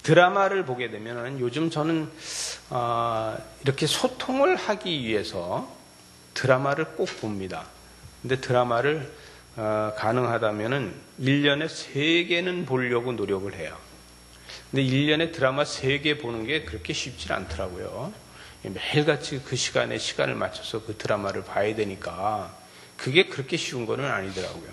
드라마를 보게 되면은 요즘 저는 이렇게 소통을 하기 위해서 드라마를 꼭 봅니다. 근데 드라마를 가능하다면은 1년에 3개는 보려고 노력을 해요. 근데 1년에 드라마 3개 보는 게 그렇게 쉽지 않더라고요. 매일같이 그 시간을 맞춰서 그 드라마를 봐야 되니까 그게 그렇게 쉬운 거는 아니더라고요.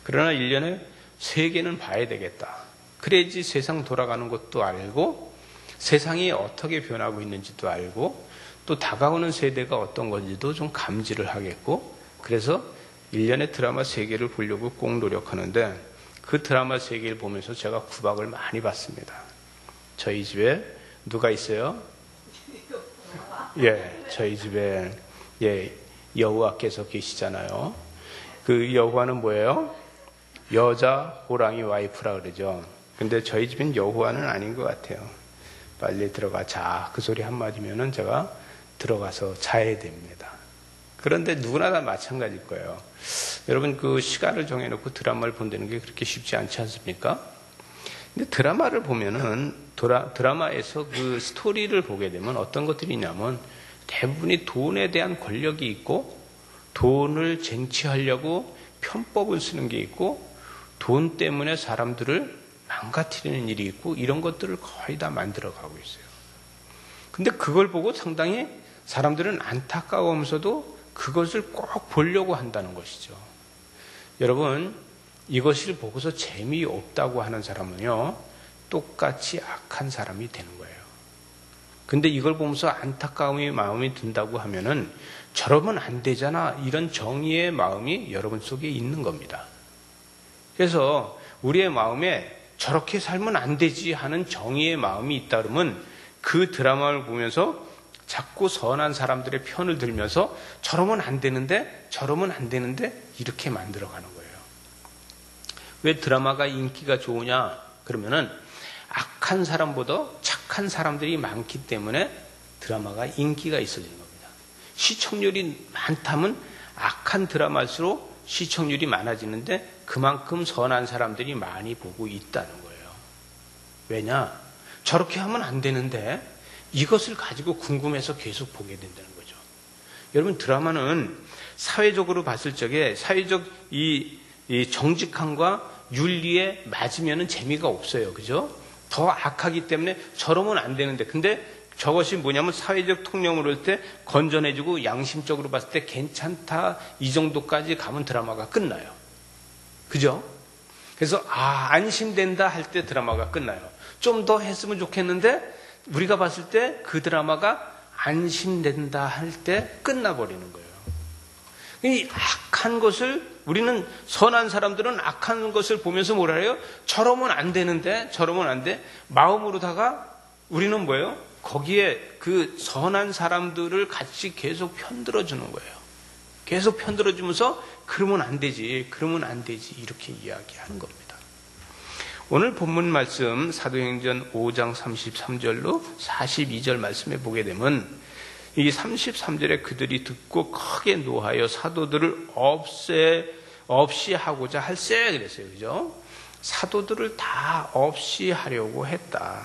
그러나 1년에 3개는 봐야 되겠다. 그래야지 세상 돌아가는 것도 알고 세상이 어떻게 변하고 있는지도 알고 또 다가오는 세대가 어떤 건지도 좀 감지를 하겠고, 그래서 1년에 드라마 3개를 보려고 꼭 노력하는데 그 드라마 3개를 보면서 제가 구박을 많이 받습니다. 저희 집에 누가 있어요? 예, 저희 집에 여호와께서 계시잖아요. 그 여호와는 뭐예요? 여자 호랑이 와이프라 그러죠. 근데 저희 집엔 여호와는 아닌 것 같아요. 빨리 들어가 자. 그 소리 한마디면은 제가 들어가서 자야 됩니다. 그런데 누구나 다 마찬가지일 거예요. 여러분, 그 시간을 정해놓고 드라마를 본다는 게 그렇게 쉽지 않지 않습니까? 근데 드라마를 보면은 드라마에서 그 스토리를 보게 되면 어떤 것들이 있냐면 대부분이 돈에 대한 권력이 있고 돈을 쟁취하려고 편법을 쓰는 게 있고 돈 때문에 사람들을 망가뜨리는 일이 있고 이런 것들을 거의 다 만들어가고 있어요. 근데 그걸 보고 상당히 사람들은 안타까우면서도 그것을 꼭 보려고 한다는 것이죠. 여러분, 이것을 보고서 재미없다고 하는 사람은요, 똑같이 악한 사람이 되는 거예요. 근데 이걸 보면서 안타까움이 마음이 든다고 하면은 저러면 안 되잖아, 이런 정의의 마음이 여러분 속에 있는 겁니다. 그래서 우리의 마음에 저렇게 살면 안 되지 하는 정의의 마음이 있다 그러면 그 드라마를 보면서 자꾸 선한 사람들의 편을 들면서 저러면 안 되는데 이렇게 만들어가는 거예요. 왜 드라마가 인기가 좋으냐 그러면은 악한 사람보다 착한 사람들이 많기 때문에 드라마가 인기가 있어지는 겁니다. 시청률이 많다면 악한 드라마일수록 시청률이 많아지는데 그만큼 선한 사람들이 많이 보고 있다는 거예요. 왜냐? 저렇게 하면 안 되는데 이것을 가지고 궁금해서 계속 보게 된다는 거죠. 여러분, 드라마는 사회적으로 봤을 적에 사회적 이 정직함과 윤리에 맞으면 재미가 없어요. 그죠? 더 악하기 때문에 저러면 안 되는데, 근데 저것이 뭐냐면 사회적 통념으로 할 때 건전해지고 양심적으로 봤을 때 괜찮다, 이 정도까지 가면 드라마가 끝나요. 그죠? 그래서 안심된다 할 때 드라마가 끝나요. 좀 더 했으면 좋겠는데 우리가 봤을 때 그 드라마가 안심된다 할 때 끝나버리는 거예요. 이 악한 것을 우리는, 선한 사람들은 악한 것을 보면서 뭐라 해요? 저러면 안 되는데, 저러면 안 돼. 마음으로다가 우리는 뭐예요? 거기에 그 선한 사람들을 같이 계속 편들어주는 거예요. 계속 편들어주면서 그러면 안 되지 이렇게 이야기하는 겁니다. 오늘 본문 말씀 사도행전 5장 33절로 42절 말씀에 보게 되면 이 33절에 그들이 듣고 크게 노하여 사도들을 없이 하고자 할세 그랬어요. 그죠? 사도들을 다 없이 하려고 했다.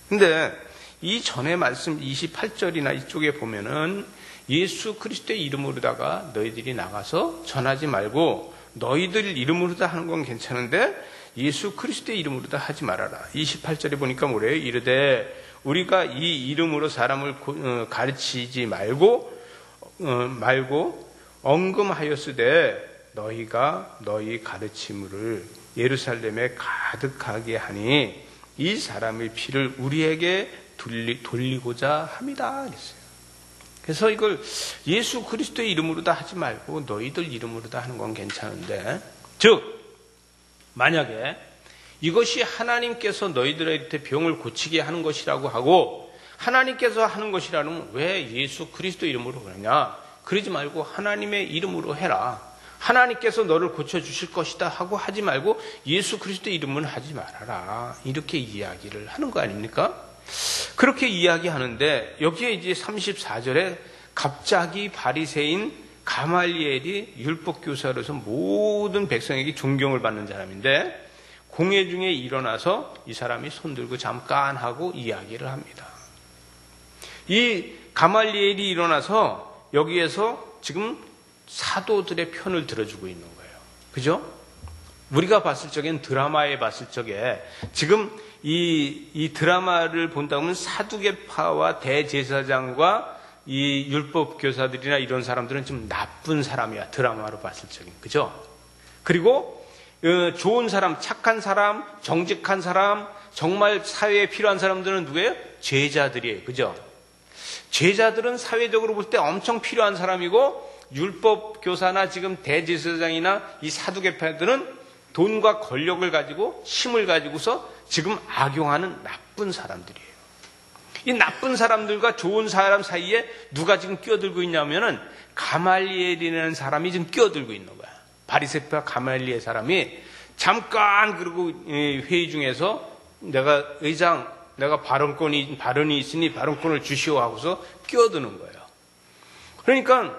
근데 이 전에 말씀 28절이나 이쪽에 보면은 예수 그리스도의 이름으로다가 너희들이 나가서 전하지 말고 너희들 이름으로다 하는 건 괜찮은데 예수 그리스도의 이름으로다 하지 말아라. 28절에 보니까 뭐래요? 이르되 우리가 이 이름으로 사람을 가르치지 말고 언금하였으되 너희가 너희 가르침을 예루살렘에 가득하게 하니 이 사람의 피를 우리에게 돌리고자 합니다. 그랬어요. 그래서 이걸 예수 그리스도의 이름으로다 하지 말고 너희들 이름으로다 하는 건 괜찮은데, 즉 만약에 이것이 하나님께서 너희들한테 병을 고치게 하는 것이라고 하고 하나님께서 하는 것이라면 왜 예수 그리스도 이름으로 그러냐? 그러지 말고 하나님의 이름으로 해라. 하나님께서 너를 고쳐주실 것이다 하고 하지 말고 예수 그리스도 이름은 하지 말아라. 이렇게 이야기를 하는 거 아닙니까? 그렇게 이야기하는데 여기에 이제 34절에 갑자기 바리새인 가말리엘이 율법교사로서 모든 백성에게 존경을 받는 사람인데 공회 중에 일어나서 이 사람이 손들고 잠깐 하고 이야기를 합니다. 이 가말리엘이 일어나서 여기에서 지금 사도들의 편을 들어주고 있는 거예요. 그죠? 우리가 봤을 적엔 드라마에 봤을 적에 지금 이 드라마를 본다 보면 사두개파와 대제사장과 이 율법 교사들이나 이런 사람들은 좀 나쁜 사람이야. 드라마로 봤을 적엔. 그죠? 그리고 좋은 사람, 착한 사람, 정직한 사람, 정말 사회에 필요한 사람들은 누구예요? 제자들이에요. 그죠? 제자들은 사회적으로 볼 때 엄청 필요한 사람이고, 율법 교사나 지금 대제사장이나 이 사두개파들은 돈과 권력을 가지고 힘을 가지고서 지금 악용하는 나쁜 사람들이에요. 이 나쁜 사람들과 좋은 사람 사이에 누가 지금 끼어들고 있냐면은 가말리엘이라는 사람이 지금 끼어들고 있는 거야. 바리새파 가말리엘 사람이 잠깐 그리고 회의 중에서 내가 발언이 있으니 발언권을 주시오 하고서 끼어드는 거예요. 그러니까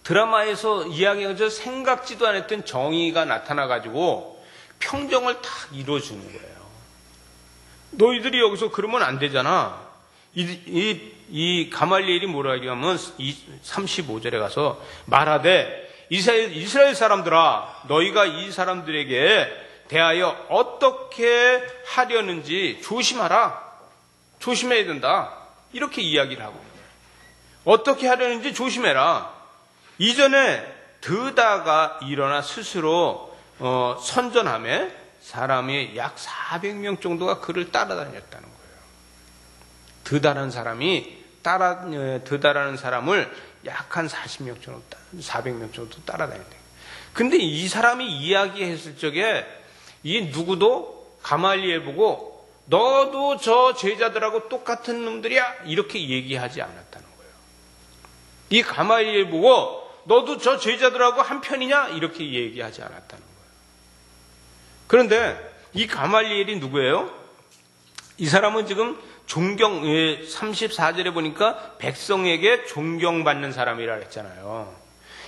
드라마에서 이야기하면서 생각지도 않았던 정의가 나타나가지고 평정을 다 이루어주는 거예요. 너희들이 여기서 그러면 안 되잖아. 이 가말리엘이 뭐라 하냐면 35절에 가서 말하되 이스라엘 사람들아, 너희가 이 사람들에게 대하여 어떻게 하려는지 조심하라. 조심해야 된다. 이렇게 이야기를 하고 있는 거예요. 어떻게 하려는지 조심해라. 이전에 드다가 일어나 스스로 선전하며 사람이 약 400명 정도가 그를 따라다녔다는 거예요. 드다라는 사람을 약 한 40명 정도, 400명 정도 따라다녔다. 근데 이 사람이 이야기했을 적에 이 누구도 가말리엘 보고 너도 저 제자들하고 똑같은 놈들이야 이렇게 얘기하지 않았다는 거예요. 이 가말리엘 보고 너도 저 제자들하고 한편이냐 이렇게 얘기하지 않았다는 거예요. 그런데 이 가말리엘이 누구예요? 이 사람은 지금 34절에 보니까 백성에게 존경받는 사람이라 했잖아요.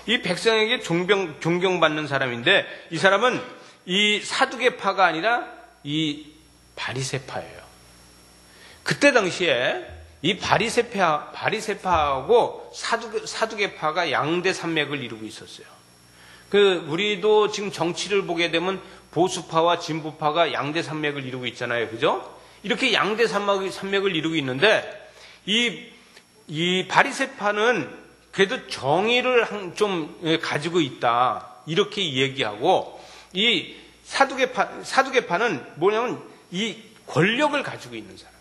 이 백성에게 존경받는 사람인데 이 사람은 이 사두개파가 아니라 이 바리새파예요. 그때 당시에 이 바리새파하고 사두개파가 양대 산맥을 이루고 있었어요. 우리도 지금 정치를 보게 되면 보수파와 진보파가 양대 산맥을 이루고 있잖아요. 그죠? 이렇게 양대 산맥을 이루고 있는데 이 바리새파는 그래도 정의를 좀 가지고 있다. 이렇게 얘기하고 이 사두개파는 뭐냐면 이 권력을 가지고 있는 사람들.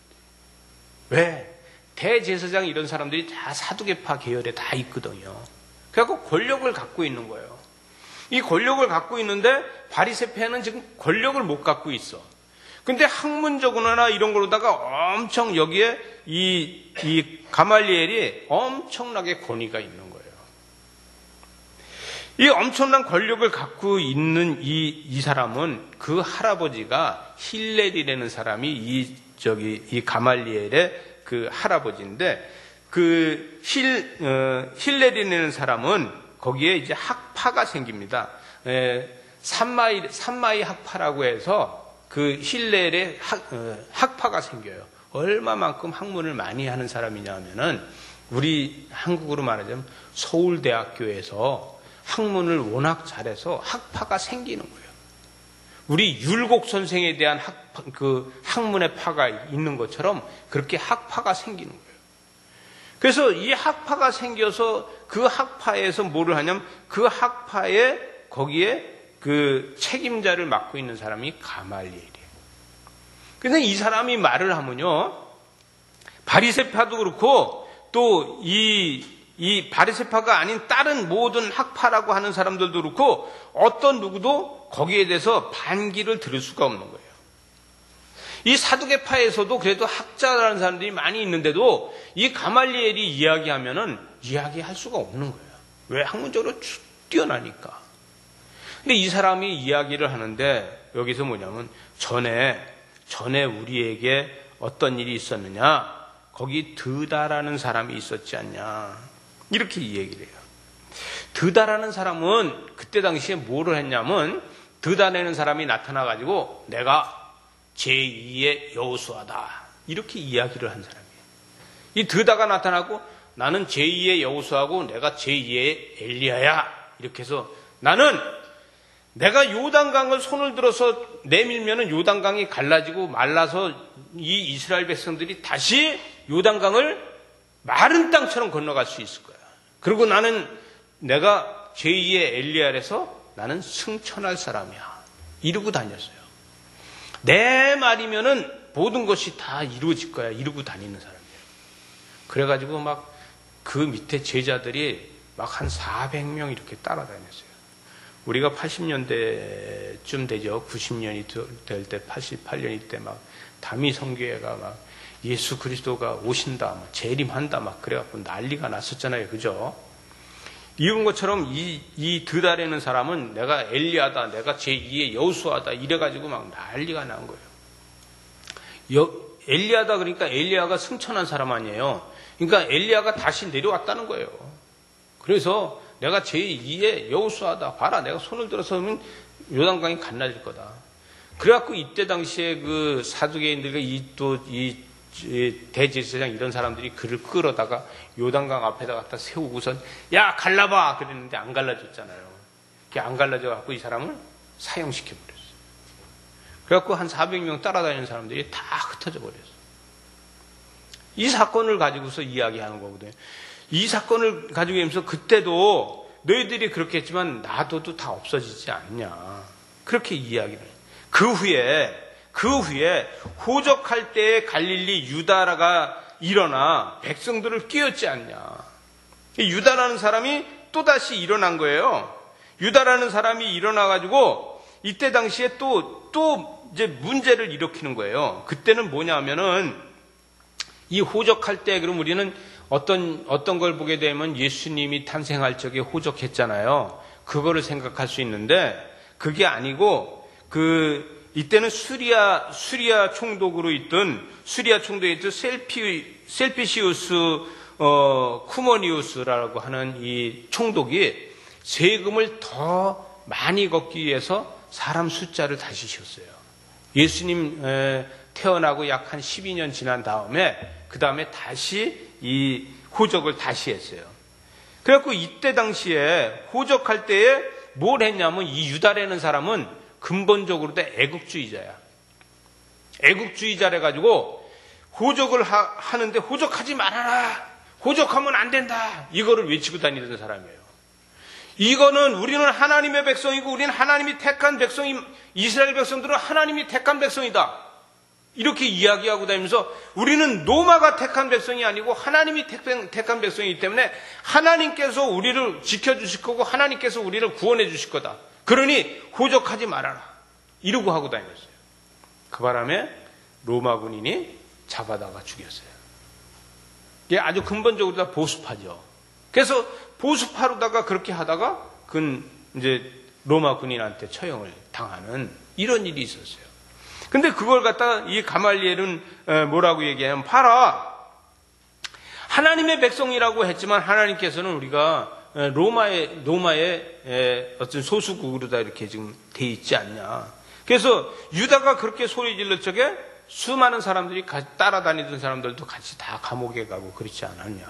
왜? 대제사장 이런 사람들이 다 사두개파 계열에 다 있거든요. 그래갖고 권력을 갖고 있는 거예요. 이 권력을 갖고 있는데 바리새파는 지금 권력을 못 갖고 있어. 근데 학문적으로나 이런 거로다가 엄청 여기에 이 가말리엘이 엄청나게 권위가 있는 거예요. 이 엄청난 권력을 갖고 있는 이 사람은 그 할아버지가 힐렐이라는 사람이 이 가말리엘의 그 할아버지인데 그 힐렐이라는 사람은 거기에 이제 학파가 생깁니다. 산마이 학파라고 해서 그 힐렐의 학파가 생겨요. 얼마만큼 학문을 많이 하는 사람이냐 하면은 우리 한국으로 말하자면 서울대학교에서 학문을 워낙 잘해서 학파가 생기는 거예요. 우리 율곡 선생에 대한 학문의 파가 있는 것처럼 그렇게 학파가 생기는 거예요. 그래서 이 학파가 생겨서 그 학파에서 뭐를 하냐면 그 학파에 거기에 그 책임자를 맡고 있는 사람이 가말리엘이에요. 근데 이 사람이 말을 하면요, 바리새파도 그렇고 또 이 바리새파가 아닌 다른 모든 학파라고 하는 사람들도 그렇고 어떤 누구도 거기에 대해서 반기를 들을 수가 없는 거예요. 이 사두개파에서도 그래도 학자라는 사람들이 많이 있는데도 이 가말리엘이 이야기하면은 이야기할 수가 없는 거예요. 왜? 학문적으로 뛰어나니까. 근데 이 사람이 이야기를 하는데 여기서 뭐냐면 전에 우리에게 어떤 일이 있었느냐? 거기 드다라는 사람이 있었지 않냐? 이렇게 얘기를 해요. 드다라는 사람은 그때 당시에 뭐를 했냐면 드다내는 사람이 나타나가지고 내가 제2의 여호수아다 이렇게 이야기를 한 사람이에요. 이 드다가 나타나고 나는 제2의 여호수아고 내가 제2의 엘리야야 이렇게 해서 나는 내가 요단강을 손을 들어서 내밀면은 요단강이 갈라지고 말라서 이 이스라엘 백성들이 다시 요단강을 마른 땅처럼 건너갈 수 있을 거야. 그리고 나는 내가 제2의 엘리야라서 나는 승천할 사람이야. 이러고 다녔어요. 내 말이면은 모든 것이 다 이루어질 거야. 이러고 다니는 사람이에요. 그래가지고 막 그 밑에 제자들이 막 한 400명 이렇게 따라다녔어요. 우리가 80년대쯤 되죠. 90년이 될 때, 88년이 때 막 다미 선교회가 막 예수 그리스도가 오신다, 막 재림한다, 막 그래갖고 난리가 났었잖아요. 그죠? 이런 것처럼 이 드다라는 사람은 내가 엘리야다, 내가 제2의 여호수아다 이래가지고 막 난리가 난 거예요. 엘리야다 그러니까 엘리야가 승천한 사람 아니에요. 그러니까 엘리야가 다시 내려왔다는 거예요. 그래서 내가 제2의 여호수아다. 봐라, 내가 손을 들어서면 요단강이 갈라질 거다. 그래갖고 이때 당시에 그 사두개인들과 이 대제사장 이런 사람들이 그를 끌어다가 요단강 앞에다 갖다 세우고선 야 갈라봐 그랬는데 안 갈라졌잖아요. 그게 안 갈라져갖고 이 사람을 사형시켜버렸어요. 그래갖고 한 400명 따라다니는 사람들이 다 흩어져 버렸어요. 이 사건을 가지고서 이야기하는 거거든요. 이 사건을 가지고 하면서 그때도 너희들이 그렇게 했지만 놔둬도 다 없어지지 않냐. 그렇게 이야기를 해요. 그 후에 호적할 때에 갈릴리 유다가 일어나 백성들을 끼웠지 않냐. 유다라는 사람이 또다시 일어난 거예요. 유다라는 사람이 일어나가지고 이때 당시에 또 이제 문제를 일으키는 거예요. 그때는 뭐냐면은 이 호적할 때 그럼 우리는 어떤 걸 보게 되면 예수님이 탄생할 적에 호적했잖아요. 그거를 생각할 수 있는데 그게 아니고 이때는 수리아 총독으로 있던 셀피시우스 쿠모니우스라고 하는 이 총독이 세금을 더 많이 걷기 위해서 사람 숫자를 다시 셨어요. 예수님 태어나고 약 한 12년 지난 다음에 그 다음에 다시 이 호적을 다시 했어요. 그래갖고 이때 당시에 호적할 때에 뭘 했냐면 이 유다라는 사람은 근본적으로 애국주의자야. 애국주의자래 가지고 호적을 하는데 호적하지 말아라. 호적하면 안 된다. 이거를 외치고 다니던 사람이에요. 이거는 우리는 하나님의 백성이고 우리는 하나님이 택한 백성이 이스라엘 백성들은 하나님이 택한 백성이다. 이렇게 이야기하고 다니면서 우리는 로마가 택한 백성이 아니고 하나님이 택한 백성이기 때문에 하나님께서 우리를 지켜주실 거고 하나님께서 우리를 구원해 주실 거다. 그러니 호적하지 말아라. 이러고 하고 다녔어요. 그 바람에 로마 군인이 잡아다가 죽였어요. 이게 아주 근본적으로 다 보수파죠. 그래서 보수파로다가 그렇게 하다가 그건 이제 로마 군인한테 처형을 당하는 이런 일이 있었어요. 근데 그걸 갖다가 이 가말리엘은 뭐라고 얘기하냐면 봐라. 하나님의 백성이라고 했지만 하나님께서는 우리가 로마의 어떤 소수국으로 다 이렇게 지금 돼 있지 않냐. 그래서 유다가 그렇게 소리 질렀 적에 수많은 사람들이 따라다니던 사람들도 같이 다 감옥에 가고 그렇지 않았냐.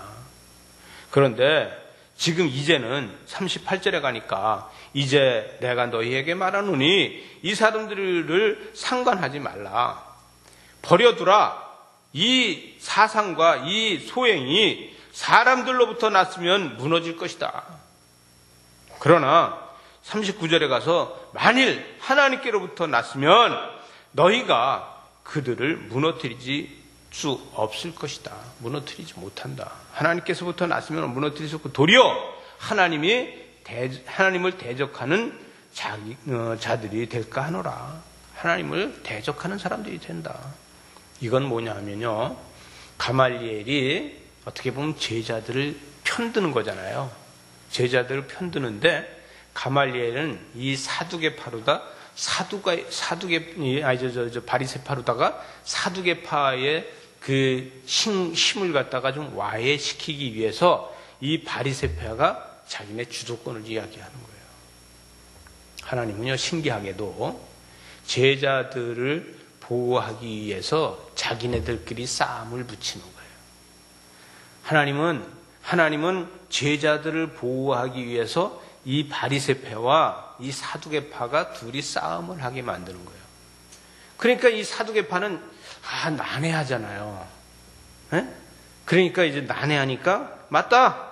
그런데 지금 이제는 38절에 가니까 이제 내가 너희에게 말하노니 이 사람들을 상관하지 말라. 버려두라. 이 사상과 이 소행이 사람들로부터 났으면 무너질 것이다. 그러나 39절에 가서 만일 하나님께로부터 났으면 너희가 그들을 무너뜨리지 수 없을 것이다. 무너뜨리지 못한다. 하나님께서부터 났으면 무너뜨릴 수 없고 도리어 하나님을 대적하는 자들이 될까 하노라. 하나님을 대적하는 사람들이 된다. 이건 뭐냐 하면요. 가말리엘이 어떻게 보면 제자들을 편드는 거잖아요. 제자들을 편드는데 가말리엘은 이 사두개파로다 바리새파로다가 사두개파의 그 힘을 갖다가 좀 와해시키기 위해서 이 바리새파가 자기네 주도권을 이야기하는 거예요. 하나님은요, 신기하게도 제자들을 보호하기 위해서 자기네들끼리 싸움을 붙이는 거예요. 하나님은 제자들을 보호하기 위해서 이 바리새파와 이 사두개파가 둘이 싸움을 하게 만드는 거예요. 그러니까 이 사두개파는 난해하잖아요. 에? 그러니까 이제 난해하니까 맞다.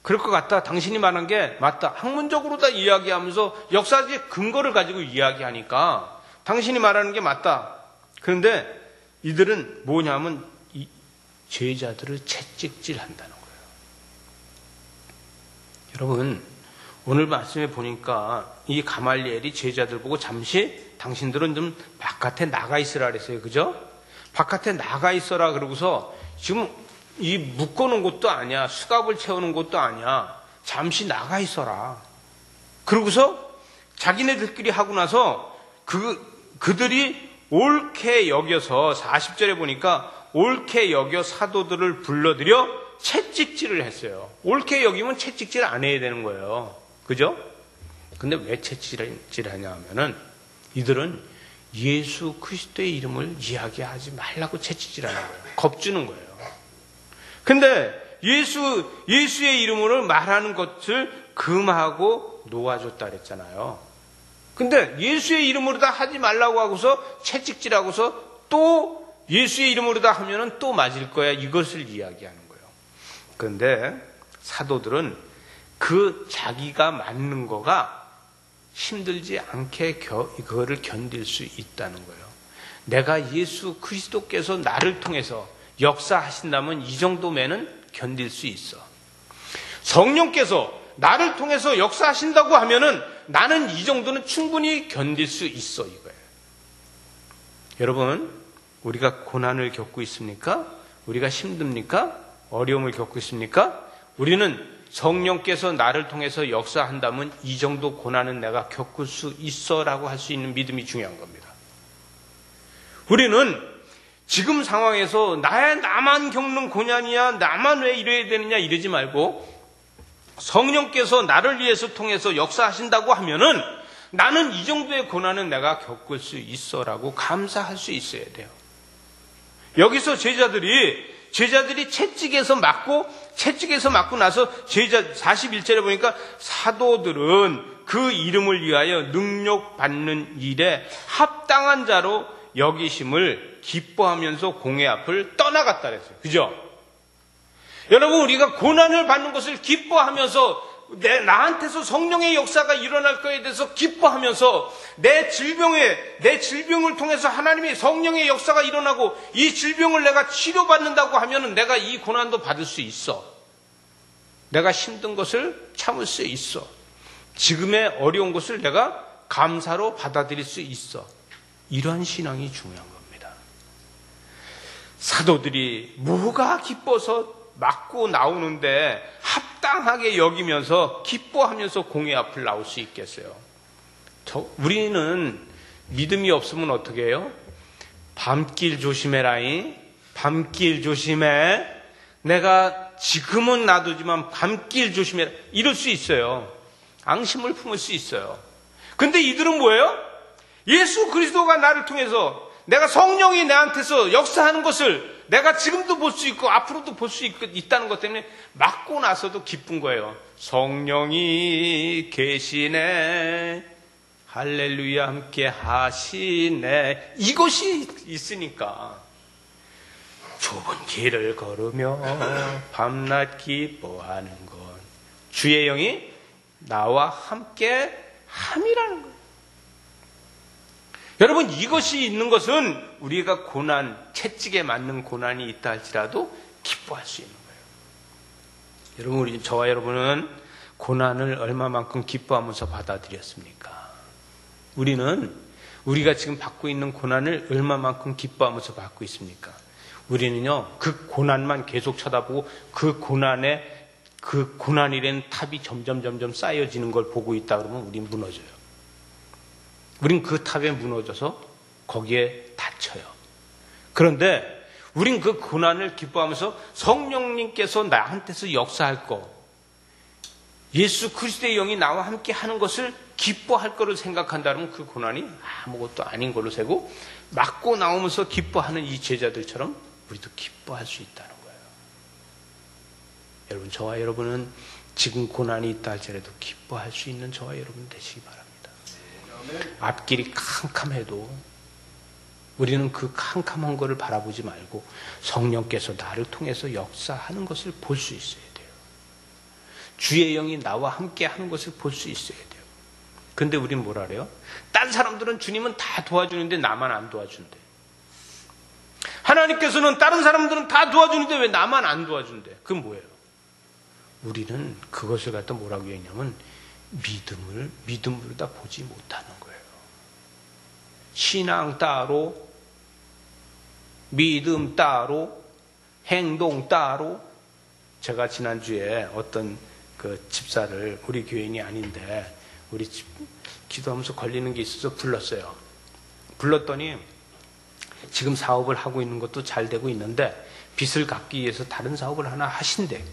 그럴 것 같다. 당신이 말한 게 맞다. 학문적으로 다 이야기하면서 역사적 근거를 가지고 이야기하니까 당신이 말하는 게 맞다. 그런데 이들은 뭐냐면 이 제자들을 채찍질한다는 거예요. 여러분, 오늘 말씀에 보니까 이 가말리엘이 제자들 보고 잠시 당신들은 좀 바깥에 나가 있으라 그랬어요. 그죠? 바깥에 나가 있어라 그러고서 지금 이 묶어놓은 곳도 아니야. 수갑을 채우는 곳도 아니야. 잠시 나가 있어라. 그러고서 자기네들끼리 하고 나서 그들이 옳게 여겨서 40절에 보니까 옳게 여겨 사도들을 불러들여 채찍질을 했어요. 옳게 여기면 채찍질 안 해야 되는 거예요. 그죠? 근데 왜 채찍질 하냐 하면은 이들은 예수 그리스도의 이름을 이야기하지 말라고 채찍질하는 거예요. 겁주는 거예요. 근데 예수의 이름으로 말하는 것을 금하고 놓아줬다 그랬잖아요. 근데 예수의 이름으로 다 하지 말라고 하고서 채찍질하고서 또 예수의 이름으로 다 하면은 또 맞을 거야. 이것을 이야기하는 거예요. 그런데 사도들은 그 자기가 맞는 거가 힘들지 않게 그거를 견딜 수 있다는 거예요. 내가 예수 그리스도께서 나를 통해서 역사하신다면 이 정도면은 견딜 수 있어. 성령께서 나를 통해서 역사하신다고 하면은 나는 이 정도는 충분히 견딜 수 있어, 이거예요. 여러분, 우리가 고난을 겪고 있습니까? 우리가 힘듭니까? 어려움을 겪고 있습니까? 우리는 성령께서 나를 통해서 역사한다면 이 정도 고난은 내가 겪을 수 있어라고 할 수 있는 믿음이 중요한 겁니다. 우리는 지금 상황에서 나만 겪는 고난이야, 나만 왜 이래야 되느냐 이러지 말고 성령께서 나를 위해서 통해서 역사하신다고 하면은 나는 이 정도의 고난은 내가 겪을 수 있어라고 감사할 수 있어야 돼요. 여기서 제자들이 채찍에서 맞고 나서 41절에 보니까 사도들은 그 이름을 위하여 능력받는 일에 합당한 자로 여기심을 기뻐하면서 공회 앞을 떠나갔다 그랬어요. 그죠? 여러분, 우리가 고난을 받는 것을 기뻐하면서 나한테서 성령의 역사가 일어날 거에 대해서 기뻐하면서 내 질병을 통해서 하나님의 성령의 역사가 일어나고 이 질병을 내가 치료받는다고 하면은 내가 이 고난도 받을 수 있어. 내가 힘든 것을 참을 수 있어. 지금의 어려운 것을 내가 감사로 받아들일 수 있어. 이러한 신앙이 중요한 겁니다. 사도들이 뭐가 기뻐서 맞고 나오는데 합당하게 여기면서 기뻐하면서 공회 앞을 나올 수 있겠어요? 우리는 믿음이 없으면 어떻게 해요? 밤길 조심해라잉. 밤길 조심해. 내가 지금은 놔두지만 밤길 조심해라. 이럴 수 있어요. 앙심을 품을 수 있어요. 근데 이들은 뭐예요? 예수 그리스도가 나를 통해서 내가 성령이 나한테서 역사하는 것을 내가 지금도 볼 수 있고 앞으로도 볼 수 있다는 것 때문에 맞고 나서도 기쁜 거예요. 성령이 계시네. 할렐루야 함께 하시네. 이것이 있으니까 좁은 길을 걸으며 밤낮 기뻐하는 것. 주의 영이 나와 함께 함이라는 거예요. 여러분, 이것이 있는 것은 우리가 채찍에 맞는 고난이 있다 할지라도 기뻐할 수 있는 거예요. 여러분, 저와 여러분은 고난을 얼마만큼 기뻐하면서 받아들였습니까? 우리가 지금 받고 있는 고난을 얼마만큼 기뻐하면서 받고 있습니까? 우리는요, 그 고난만 계속 쳐다보고 그 고난이라는 탑이 점점 쌓여지는 걸 보고 있다 그러면 우린 무너져요. 우린 그 탑에 무너져서 거기에 다쳐요. 그런데 우린 그 고난을 기뻐하면서 성령님께서 나한테서 역사할 거, 예수 그리스도의 영이 나와 함께 하는 것을 기뻐할 거를 생각한다면 그 고난이 아무것도 아닌 걸로 세고, 맞고 나오면서 기뻐하는 이 제자들처럼 우리도 기뻐할 수 있다는 거예요. 여러분, 저와 여러분은 지금 고난이 있다 할지라도 기뻐할 수 있는 저와 여러분 되시기 바랍니다. 앞길이 캄캄해도 우리는 그 캄캄한 것을 바라보지 말고 성령께서 나를 통해서 역사하는 것을 볼 수 있어야 돼요. 주의 영이 나와 함께 하는 것을 볼 수 있어야 돼요. 근데 우리는 뭐라 그래요? 딴 사람들은 주님은 다 도와주는데 나만 안 도와준대. 하나님께서는 다른 사람들은 다 도와주는데 왜 나만 안 도와준대? 그건 뭐예요? 우리는 그것을 갖다 뭐라고 했냐면 믿음으로 다 보지 못하는 거예요. 신앙 따로, 믿음 따로, 행동 따로. 제가 지난주에 어떤 그 집사를, 우리 교인이 아닌데 우리 집 기도하면서 걸리는 게 있어서 불렀어요. 불렀더니 지금 사업을 하고 있는 것도 잘 되고 있는데 빚을 갚기 위해서 다른 사업을 하나 하신대.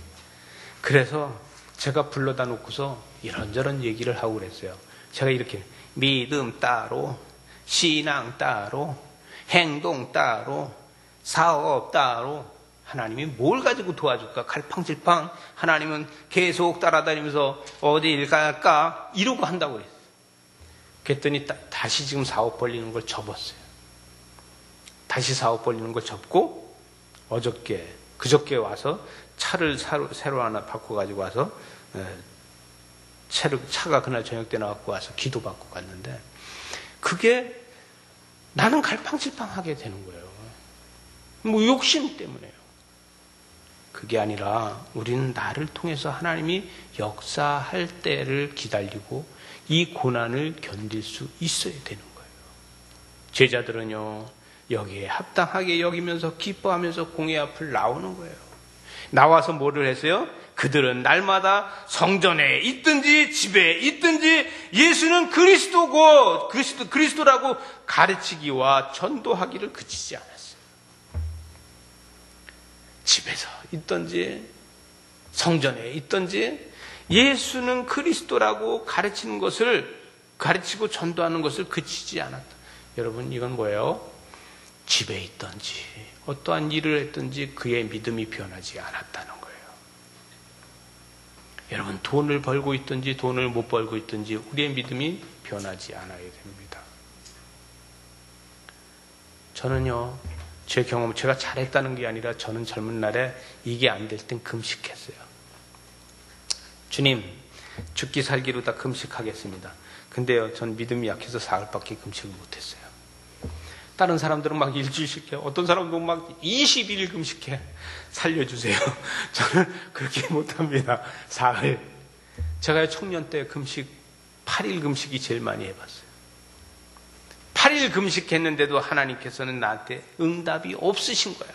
그래서 제가 불러다 놓고서 이런저런 얘기를 하고 그랬어요. 제가 이렇게 믿음 따로, 신앙 따로, 행동 따로, 사업 따로. 하나님이 뭘 가지고 도와줄까? 갈팡질팡 하나님은 계속 따라다니면서 어디를 갈까? 이러고 한다고 그랬어요. 그랬더니 다시 지금 사업 벌리는 걸 접었어요. 다시 사업 벌리는 걸 접고 그저께 와서 차를 새로 하나 바꿔가지고 와서 차가 그날 저녁 때 나갖고 와서 기도받고 갔는데, 그게 나는 갈팡질팡하게 되는 거예요. 뭐 욕심 때문에요. 그게 아니라 우리는 나를 통해서 하나님이 역사할 때를 기다리고 이 고난을 견딜 수 있어야 되는 거예요. 제자들은요, 여기에 합당하게 여기면서 기뻐하면서 공의 앞을 나오는 거예요. 나와서 뭐를 했어요? 그들은 날마다 성전에 있든지 집에 있든지 예수는 그리스도고 그리스도라고 가르치기와 전도하기를 그치지 않았어요. 집에서 있든지 성전에 있든지 예수는 그리스도라고 가르치는 것을, 가르치고 전도하는 것을 그치지 않았다. 여러분, 이건 뭐예요? 집에 있든지 어떠한 일을 했든지 그의 믿음이 변하지 않았다는 거예요. 여러분, 돈을 벌고 있든지 돈을 못 벌고 있든지 우리의 믿음이 변하지 않아야 됩니다. 저는요, 제 경험, 제가 잘했다는 게 아니라 저는 젊은 날에 이게 안 될 땐 금식했어요. 주님, 죽기 살기로 다 금식하겠습니다. 근데요, 전 믿음이 약해서 사흘밖에 금식을 못했어요. 다른 사람들은 막 일주일씩 해요. 어떤 사람도 막 20일 금식해. 살려주세요. 저는 그렇게 못합니다. 사흘. 제가 청년 때 금식, 8일 금식이 제일 많이 해봤어요. 8일 금식했는데도 하나님께서는 나한테 응답이 없으신 거예요.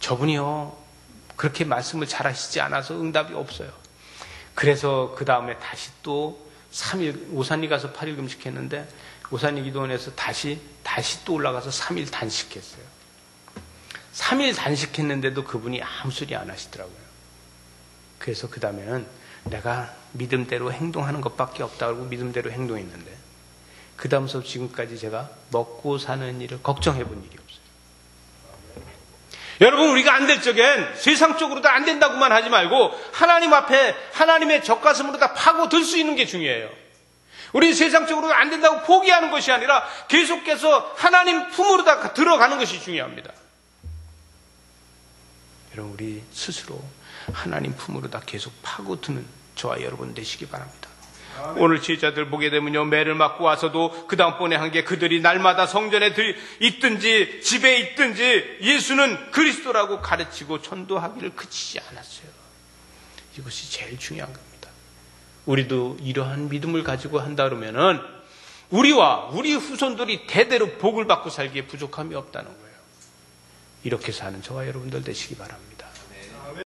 저분이요, 그렇게 말씀을 잘 하시지 않아서 응답이 없어요. 그래서 그 다음에 다시 또 3일, 오산리 가서 8일 금식했는데 오산리 기도원에서 다시 또 올라가서 3일 단식했어요. 3일 단식했는데도 그분이 아무 소리 안 하시더라고요. 그래서 그 다음에는 내가 믿음대로 행동하는 것밖에 없다고 믿음대로 행동했는데, 그 다음부터 지금까지 제가 먹고 사는 일을 걱정해 본 일이 없어요. 여러분, 우리가 안 될 적엔 세상적으로 다 안 된다고만 하지 말고 하나님 앞에 하나님의 젖가슴으로 다 파고들 수 있는 게 중요해요. 우리 세상적으로 안 된다고 포기하는 것이 아니라 계속해서 하나님 품으로 다 들어가는 것이 중요합니다. 여러분, 우리 스스로 하나님 품으로 다 계속 파고드는 저와 여러분 되시기 바랍니다. 오늘 제자들 보게 되면요, 매를 맞고 와서도 그 다음번에 한 게 그들이 날마다 성전에 있든지 집에 있든지 예수는 그리스도라고 가르치고 전도하기를 그치지 않았어요. 이것이 제일 중요한 겁니다. 우리도 이러한 믿음을 가지고 한다 그러면은 우리와 우리 후손들이 대대로 복을 받고 살기에 부족함이 없다는 거예요. 이렇게 사는 저와 여러분들 되시기 바랍니다.